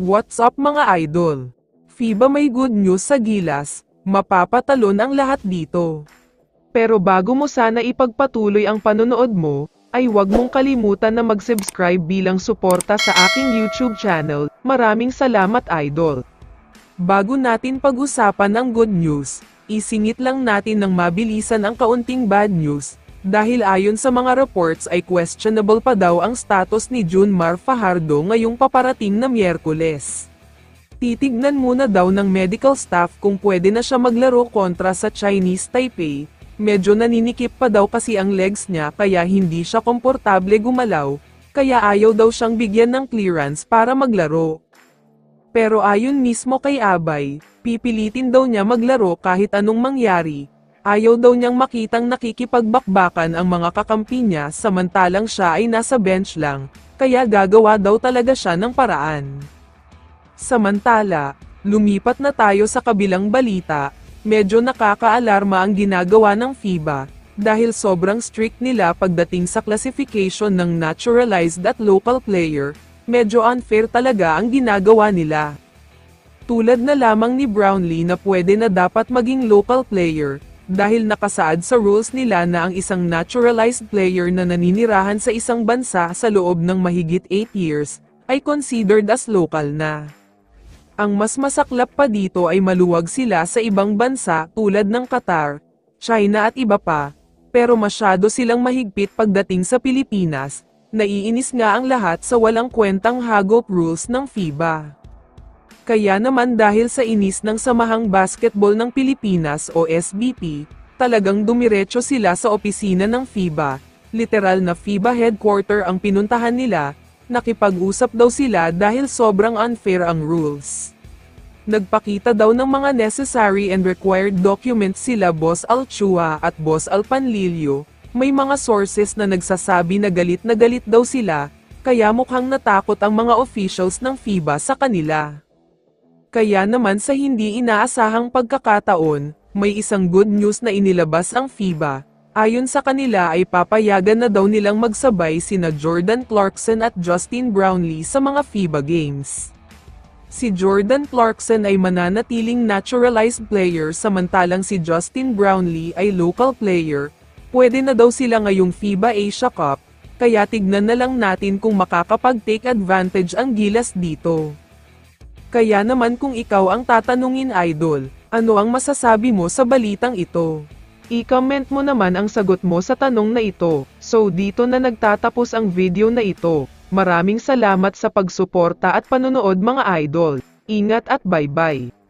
What's up mga idol? FIBA may good news sa Gilas, mapapatalon ang lahat dito. Pero bago mo sana ipagpatuloy ang panonood mo, ay huwag mong kalimutan na mag-subscribe bilang suporta sa aking YouTube channel. Maraming salamat idol. Bago natin pag-usapan ang good news, isingit lang natin ng mabilisan ang kaunting bad news. Dahil ayon sa mga reports ay questionable pa daw ang status ni Junmar Fajardo ngayong paparating na Miyerkules. Titignan muna daw ng medical staff kung pwede na siya maglaro kontra sa Chinese Taipei. Medyo naninikip pa daw kasi ang legs niya kaya hindi siya komportable gumalaw, kaya ayaw daw siyang bigyan ng clearance para maglaro. Pero ayon mismo kay Abay, pipilitin daw niya maglaro kahit anong mangyari. Ayaw daw niyang makitang nakikipagbakbakan ang mga kakampi niya samantalang siya ay nasa bench lang, kaya gagawa daw talaga siya ng paraan. Samantala, lumipat na tayo sa kabilang balita. Medyo nakakaalarma ang ginagawa ng FIBA, dahil sobrang strict nila pagdating sa classification ng naturalized at local player. Medyo unfair talaga ang ginagawa nila. Tulad na lamang ni Brownlee na pwede na dapat maging local player, dahil nakasaad sa rules nila na ang isang naturalized player na naninirahan sa isang bansa sa loob ng mahigit 8 years, ay considered as local na. Ang mas masaklap pa dito ay maluwag sila sa ibang bansa tulad ng Qatar, China at iba pa, pero masyado silang mahigpit pagdating sa Pilipinas. Naiinis nga ang lahat sa walang kwentang hagop rules ng FIBA. Kaya naman dahil sa inis ng Samahang Basketball ng Pilipinas o SBP, talagang dumiretso sila sa opisina ng FIBA, literal na FIBA headquarter ang pinuntahan nila, nakipag-usap daw sila dahil sobrang unfair ang rules. Nagpakita daw ng mga necessary and required documents sila Boss Alchua at Boss Alpanlilio. May mga sources na nagsasabi na galit daw sila, kaya mukhang natakot ang mga officials ng FIBA sa kanila. Kaya naman sa hindi inaasahang pagkakataon, may isang good news na inilabas ang FIBA. Ayon sa kanila ay papayagan na daw nilang magsabay sina Jordan Clarkson at Justin Brownlee sa mga FIBA Games. Si Jordan Clarkson ay mananatiling naturalized player samantalang si Justin Brownlee ay local player. Pwede na daw sila ngayong FIBA Asia Cup, kaya tignan na lang natin kung makakapag-take advantage ang Gilas dito. Kaya naman kung ikaw ang tatanungin idol, ano ang masasabi mo sa balitang ito? I-comment mo naman ang sagot mo sa tanong na ito. So dito na nagtatapos ang video na ito. Maraming salamat sa pagsuporta at panonood mga idol. Ingat at bye-bye.